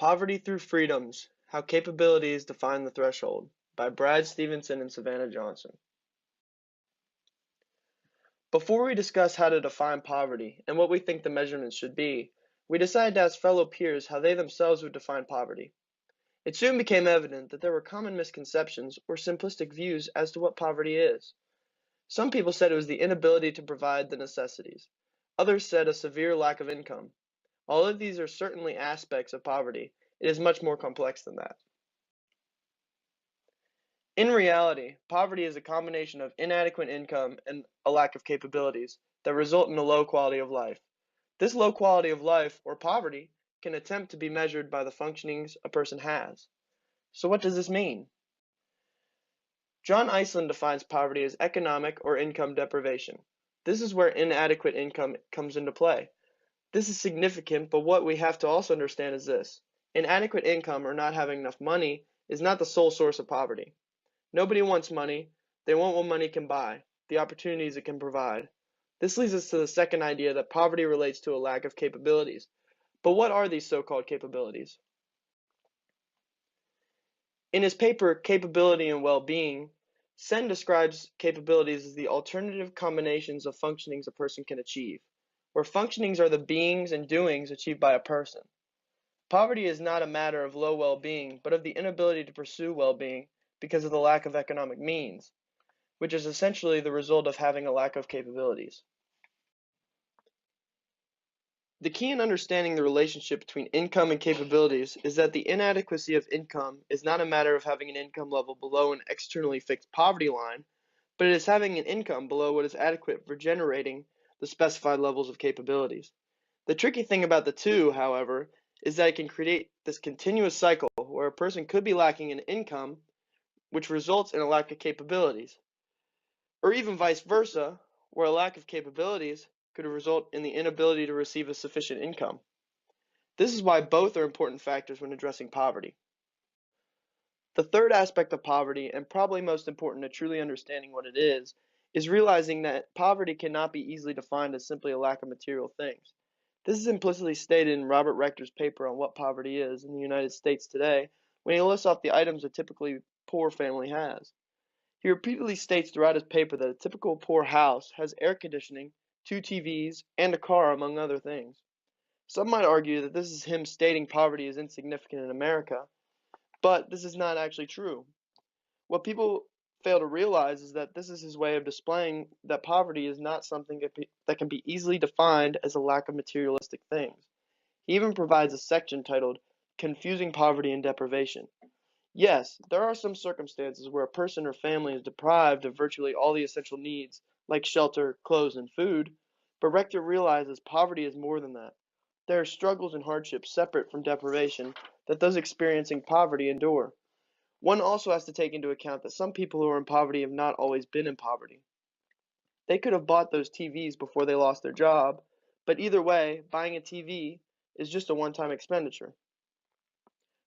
Poverty Through Freedoms: How Capabilities Define the Threshold by Brad Stephenson and Savannah Johnson. Before we discuss how to define poverty and what we think the measurements should be, we decided to ask fellow peers how they themselves would define poverty. It soon became evident that there were common misconceptions or simplistic views as to what poverty is. Some people said it was the inability to provide the necessities. Others said a severe lack of income. All of these are certainly aspects of poverty. It is much more complex than that. In reality, poverty is a combination of inadequate income and a lack of capabilities that result in a low quality of life. This low quality of life, or poverty, can attempt to be measured by the functionings a person has. So what does this mean? John Iceland defines poverty as economic or income deprivation. This is where inadequate income comes into play. This is significant, but what we have to also understand is this: inadequate income, or not having enough money, is not the sole source of poverty. Nobody wants money. They want what money can buy, the opportunities it can provide. This leads us to the second idea, that poverty relates to a lack of capabilities. But what are these so-called capabilities? In his paper, Capability and Well-Being, Sen describes capabilities as the alternative combinations of functionings a person can achieve, where functionings are the beings and doings achieved by a person. Poverty is not a matter of low well-being, but of the inability to pursue well-being because of the lack of economic means, which is essentially the result of having a lack of capabilities. The key in understanding the relationship between income and capabilities is that the inadequacy of income is not a matter of having an income level below an externally fixed poverty line, but it is having an income below what is adequate for generating the specified levels of capabilities. The tricky thing about the two, however, is that it can create this continuous cycle where a person could be lacking in income, which results in a lack of capabilities, or even vice versa, where a lack of capabilities could result in the inability to receive a sufficient income. This is why both are important factors when addressing poverty. The third aspect of poverty, and probably most important to truly understanding what it is realizing that poverty cannot be easily defined as simply a lack of material things. This is implicitly stated in Robert Rector's paper on what poverty is in the United States today, when he lists off the items a typically poor family has. He repeatedly states throughout his paper that a typical poor house has air conditioning, 2 TVs, and a car, among other things. Some might argue that this is him stating poverty is insignificant in America, but this is not actually true. What people fail to realize is that this is his way of displaying that poverty is not something that can be easily defined as a lack of materialistic things. He even provides a section titled "Confusing Poverty and Deprivation." Yes, there are some circumstances where a person or family is deprived of virtually all the essential needs, like shelter, clothes, and food, but Rector realizes poverty is more than that. There are struggles and hardships separate from deprivation that those experiencing poverty endure. One also has to take into account that some people who are in poverty have not always been in poverty. They could have bought those TVs before they lost their job, but either way, buying a TV is just a one-time expenditure.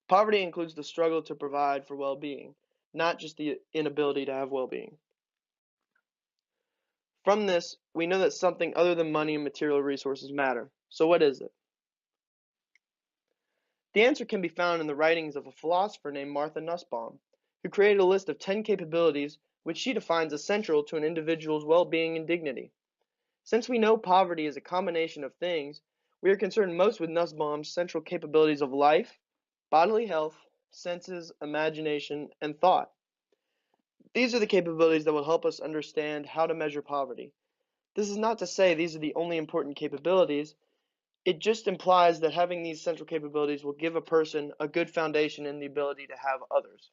Poverty includes the struggle to provide for well-being, not just the inability to have well-being. From this, we know that something other than money and material resources matter. So what is it? The answer can be found in the writings of a philosopher named Martha Nussbaum, who created a list of 10 capabilities which she defines as central to an individual's well-being and dignity. Since we know poverty is a combination of things, we are concerned most with Nussbaum's central capabilities of life, bodily health, senses, imagination, and thought. These are the capabilities that will help us understand how to measure poverty. This is not to say these are the only important capabilities. It just implies that having these central capabilities will give a person a good foundation and the ability to have others.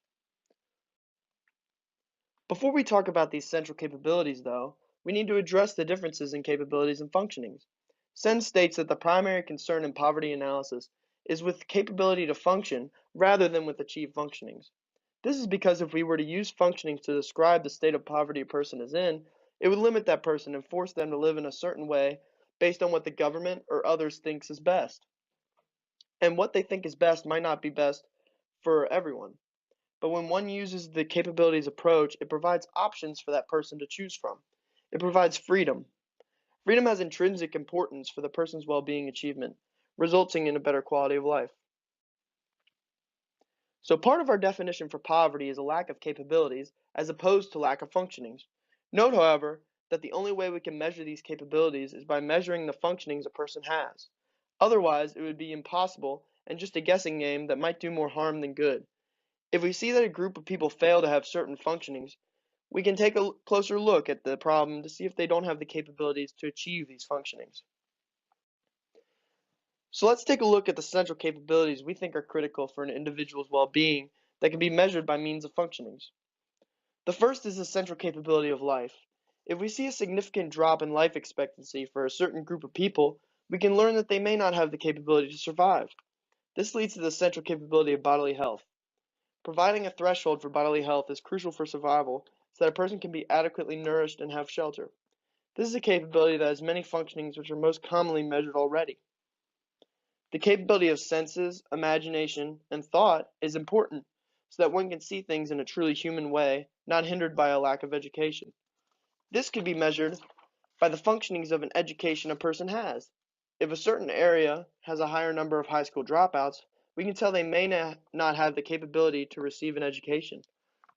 Before we talk about these central capabilities, though, we need to address the differences in capabilities and functionings. Sen states that the primary concern in poverty analysis is with capability to function rather than with achieved functionings. This is because if we were to use functionings to describe the state of poverty a person is in, it would limit that person and force them to live in a certain way based on what the government or others thinks is best. And what they think is best might not be best for everyone. But when one uses the capabilities approach, it provides options for that person to choose from. It provides freedom. Freedom has intrinsic importance for the person's well-being achievement, resulting in a better quality of life. So part of our definition for poverty is a lack of capabilities as opposed to lack of functionings. Note, however, that the only way we can measure these capabilities is by measuring the functionings a person has. Otherwise, it would be impossible and just a guessing game that might do more harm than good. If we see that a group of people fail to have certain functionings, we can take a closer look at the problem to see if they don't have the capabilities to achieve these functionings. So let's take a look at the central capabilities we think are critical for an individual's well-being that can be measured by means of functionings. The first is the central capability of life. If we see a significant drop in life expectancy for a certain group of people, we can learn that they may not have the capability to survive. This leads to the central capability of bodily health. Providing a threshold for bodily health is crucial for survival so that a person can be adequately nourished and have shelter. This is a capability that has many functionings which are most commonly measured already. The capability of senses, imagination, and thought is important so that one can see things in a truly human way, not hindered by a lack of education. This could be measured by the functionings of an education a person has. If a certain area has a higher number of high school dropouts, we can tell they may not have the capability to receive an education.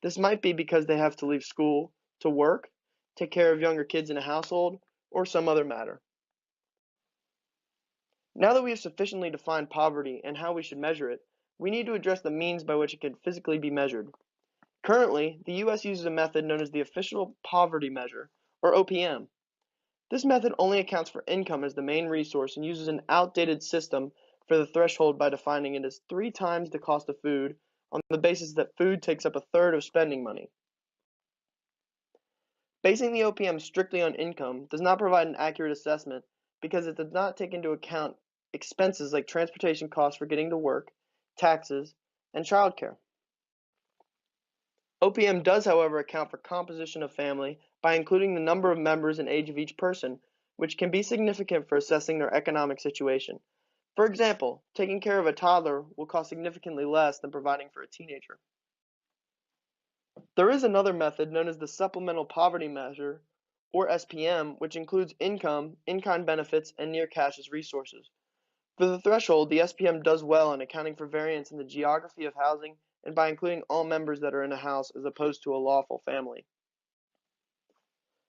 This might be because they have to leave school to work, take care of younger kids in a household, or some other matter. Now that we have sufficiently defined poverty and how we should measure it, we need to address the means by which it can physically be measured. Currently, the U.S. uses a method known as the Official Poverty Measure, or OPM. This method only accounts for income as the main resource and uses an outdated system for the threshold by defining it as 3 times the cost of food on the basis that food takes up a third of spending money. Basing the OPM strictly on income does not provide an accurate assessment because it does not take into account expenses like transportation costs for getting to work, taxes, and childcare. OPM does, however, account for composition of family by including the number of members and age of each person, which can be significant for assessing their economic situation. For example, taking care of a toddler will cost significantly less than providing for a teenager. There is another method known as the Supplemental Poverty Measure, or SPM, which includes income, in-kind benefits, and near cash as resources. For the threshold, the SPM does well in accounting for variance in the geography of housing and by including all members that are in a house as opposed to a lawful family.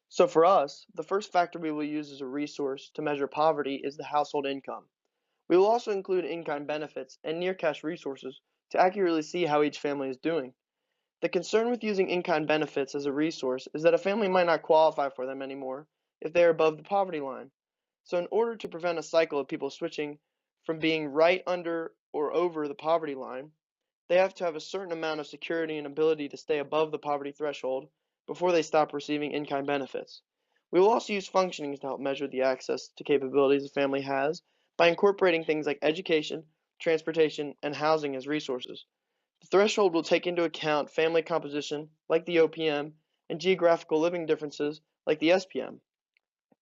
So for us, the first factor we will use as a resource to measure poverty is the household income. We will also include in-kind benefits and near cash resources to accurately see how each family is doing. The concern with using in-kind benefits as a resource is that a family might not qualify for them anymore if they are above the poverty line. So in order to prevent a cycle of people switching from being right under or over the poverty line, they have to have a certain amount of security and ability to stay above the poverty threshold before they stop receiving in-kind benefits. We will also use functionings to help measure the access to capabilities a family has by incorporating things like education, transportation, and housing as resources. The threshold will take into account family composition, like the OPM, and geographical living differences, like the SPM.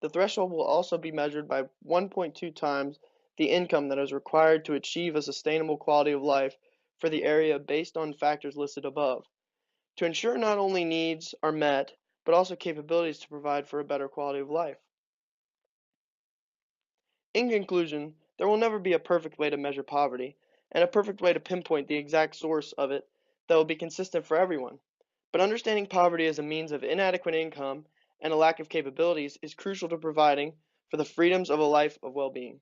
The threshold will also be measured by 1.2 times the income that is required to achieve a sustainable quality of life for the area based on factors listed above, to ensure not only needs are met, but also capabilities to provide for a better quality of life. In conclusion, there will never be a perfect way to measure poverty, and a perfect way to pinpoint the exact source of it that will be consistent for everyone. But understanding poverty as a means of inadequate income and a lack of capabilities is crucial to providing for the freedoms of a life of well-being.